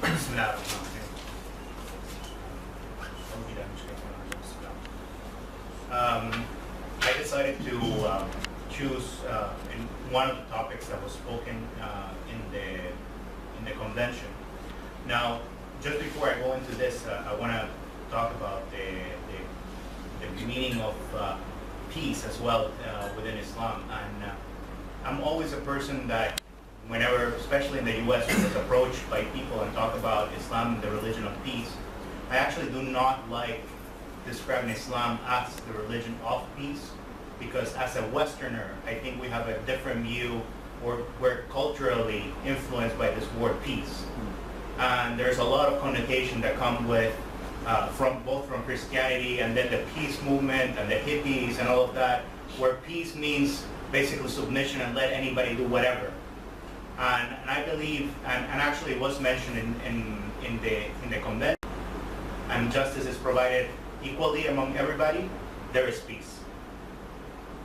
I decided to choose in one of the topics that was spoken in the convention. Now, just before I go into this, I want to talk about the meaning of peace as well within Islam. And I'm always a person that, whenever, especially in the U.S., was approached by people and talk about Islam, the religion of peace, I actually do not like describing Islam as the religion of peace, because as a Westerner, I think we have a different view, or we're culturally influenced by this word peace. And there's a lot of connotation that come with, both from Christianity and then the peace movement and the hippies and all of that, where peace means basically submission and let anybody do whatever. And I believe, and actually it was mentioned in the convention, and justice is provided equally among everybody, there is peace.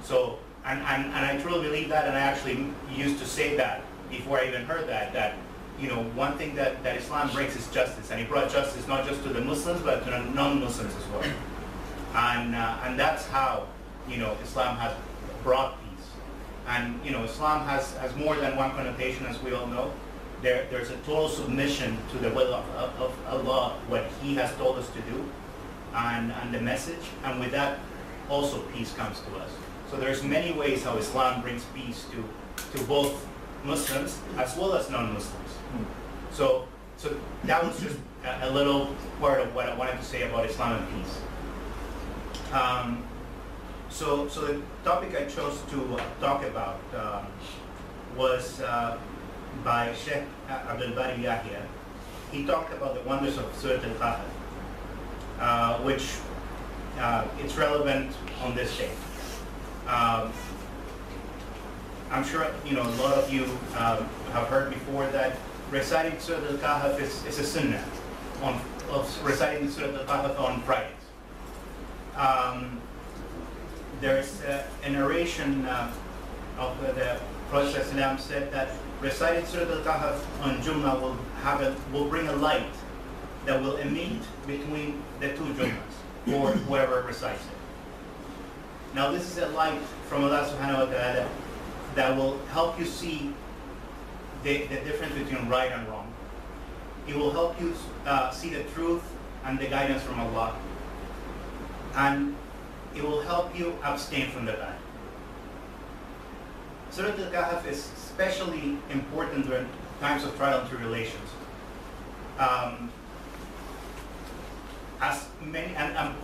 So, and I truly believe that, and I actually used to say that before I even heard that you know, one thing that Islam brings is justice, and he brought justice not just to the Muslims, but to the non-Muslims as well. And that's how, you know, Islam has brought peace. And, you know, Islam has more than one connotation, as we all know. There's a total submission to the will of Allah, what He has told us to do, and the message, and with that, also peace comes to us. So there's many ways how Islam brings peace to both Muslims as well as non-Muslims. So that was just a little part of what I wanted to say about Islam and peace. So the topic I chose to talk about was by Sheikh Abdul Bari Yahya. He talked about the wonders of Surah Al-Kahaf, which it's relevant on this day. I'm sure, you know, a lot of you have heard before that reciting Surah Al-Kahaf is a sunnah of reciting Surah Al-Kahaf on Fridays. There's a narration of the Prophet ﷺ said that reciting Surah Al-Kahaf on Jummah will bring a light that will emit between the two Jummahs, or whoever recites it. Now this is a light from Allah subhanahu wa ta'ala that will help you see the difference between right and wrong. It will help you see the truth and the guidance from Allah. And it will help you abstain from the bad. Surah Al-Kahaf is especially important during times of trial and tribulations. And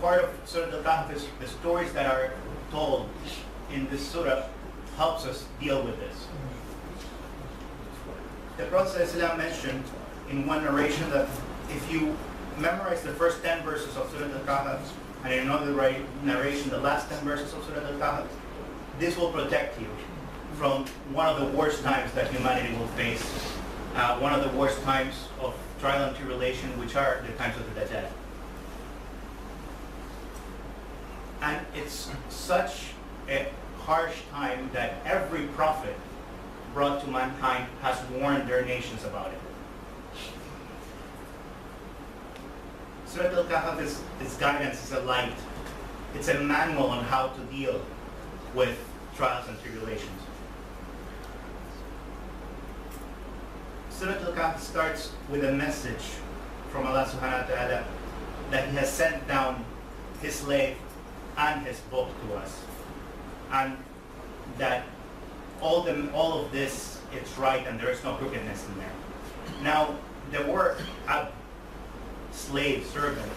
part of Surah Al-Kahaf is the stories that are told in this surah helps us deal with this. The Prophet ﷺ mentioned in one narration that if you memorize the first 10 verses of Surah Al-Kahaf, and in another narration the last 10 verses of Surah Al-Kahaf, this will protect you from one of the worst times that humanity will face, one of the worst times of trial and tribulation, which are the times of the Dajjal. And it's such a harsh time that every prophet brought to mankind has warned their nations about it. Surah Al-Kahaf is guidance, is a light. It's a manual on how to deal with trials and tribulations. Surah Al-Kahf starts with a message from Allah subhanahu wa ta'ala that He has sent down His slave and His book to us. And that all of this, it's right and there is no crookedness in there. Now, the word abd, slave, servant,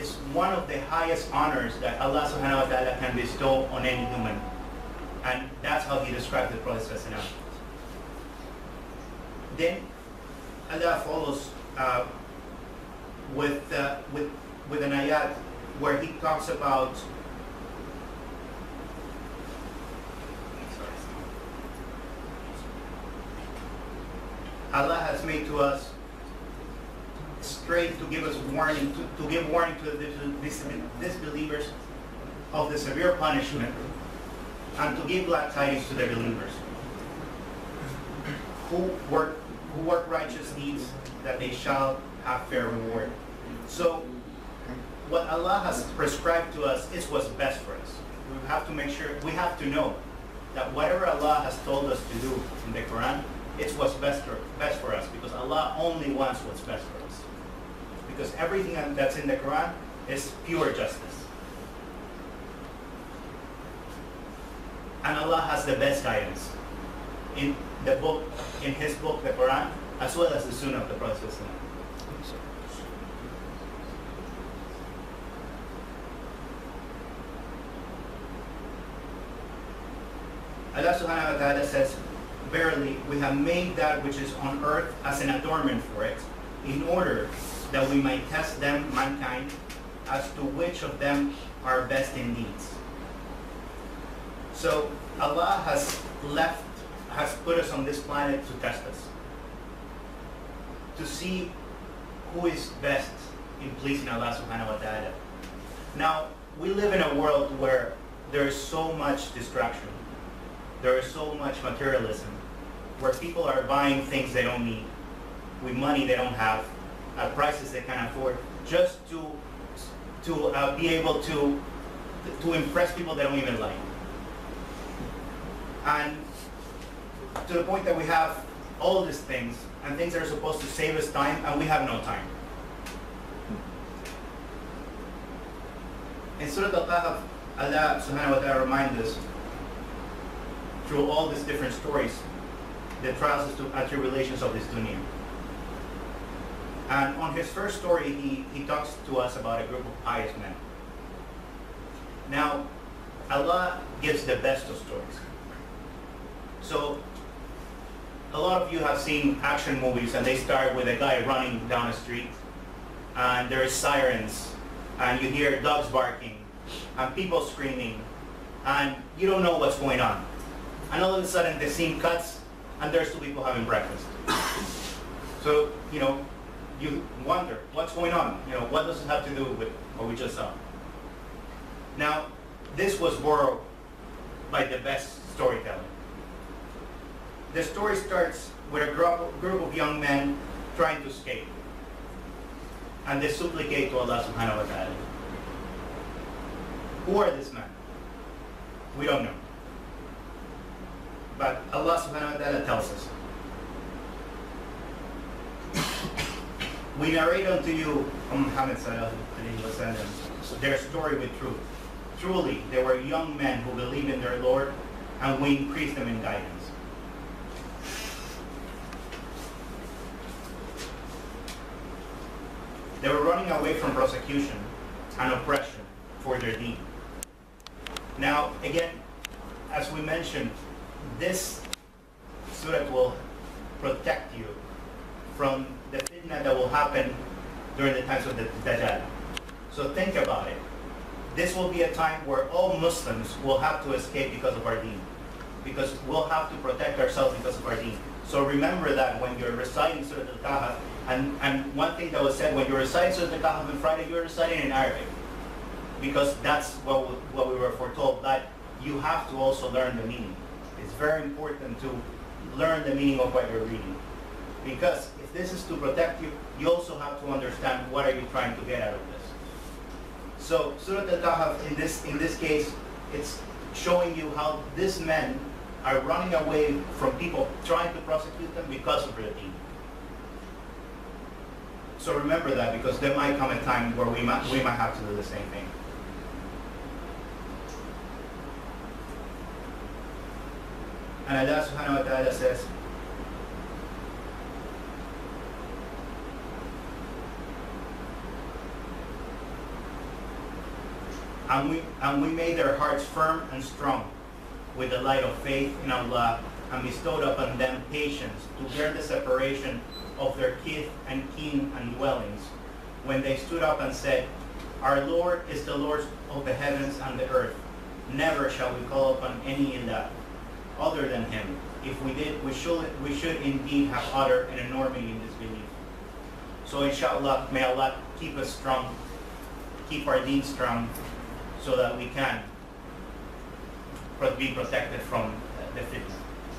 is one of the highest honors that Allah subhanahu wa ta'ala can bestow on any human. And that's how He described the Prophet ﷺ. Then Allah follows with an ayat where He talks about Allah has made to us straight to give us warning, to give warning to the disbelievers of the severe punishment, and to give glad tidings to the believers who work who work righteous deeds, that they shall have fair reward. So what Allah has prescribed to us is what's best for us. We have to make sure, we have to know that whatever Allah has told us to do in the Quran, it's what's best for us, because Allah only wants what's best for us. Because everything that's in the Quran is pure justice. And Allah has the best guidance in the book, in His book, the Quran, as well as the Sunnah of the Prophet. Allah subhanahu wa ta'ala says, verily, we have made that which is on earth as an adornment for it, in order that we might test them, mankind, as to which of them are best in deeds. So Allah has put us on this planet to test us, to see who is best in pleasing Allah subhanahu wa ta'ala. Now, we live in a world where there is so much distraction. There is so much materialism, where people are buying things they don't need, with money they don't have, at prices they can't afford, just to be able to impress people they don't even like. And to the point that we have all these things, and things that are supposed to save us time, and we have no time. In Surah Al-Kahaf, Allah subhanahu wa ta'ala reminds us, through all these different stories, the trials and tribulations of this dunya. And on his first story, he talks to us about a group of pious men. Now, Allah gives the best of stories. So, a lot of you have seen action movies, and they start with a guy running down a street, and there is sirens, and you hear dogs barking, and people screaming, and you don't know what's going on. And all of a sudden the scene cuts, and there's two people having breakfast. So, you wonder, what's going on? What does it have to do with what we just saw? Now, this was borrowed by the best storytelling. The story starts with a group of young men trying to escape. And they supplicate to Allah subhanahu wa ta'ala. Who are these men? We don't know. But Allah subhanahu wa ta'ala tells us. We narrate unto you, Muhammad sallallahu alayhi wa sallam, their story with truth. Truly, they were young men who believed in their Lord, and we increased them in guidance. They were running away from persecution and oppression for their deen. Now, again, as we mentioned, this surah will protect you from the fitna that will happen during the times of the Dajjal. So think about it. This will be a time where all Muslims will have to escape because of our deen, because we'll have to protect ourselves because of our deen. So remember that when you're reciting Surah Al-Kahaf, and one thing that was said, when you're reciting Surah Al-Kahaf on Friday, you're reciting in Arabic, because that's what we were foretold, that you have to also learn the meaning. It's very important to learn the meaning of what you're reading, because if this is to protect you, you also have to understand what are you trying to get out of this. So Surah Al-Kahaf, in this case, it's showing you how these men are running away from people trying to prosecute them because of their deen. So remember that, because there might come a time where we might have to do the same thing. And Allah subhanahu wa ta'ala says, and we made their hearts firm and strong with the light of faith in Allah, and bestowed upon them patience to bear the separation of their kith and kin and dwellings, when they stood up and said, our Lord is the Lord of the heavens and the earth. Never shall we call upon any ilah other than Him. If we did, we should indeed have uttered an enormity in disbelief. So inshallah, may Allah keep us strong, keep our deen strong, so that we can be protected from the fitna.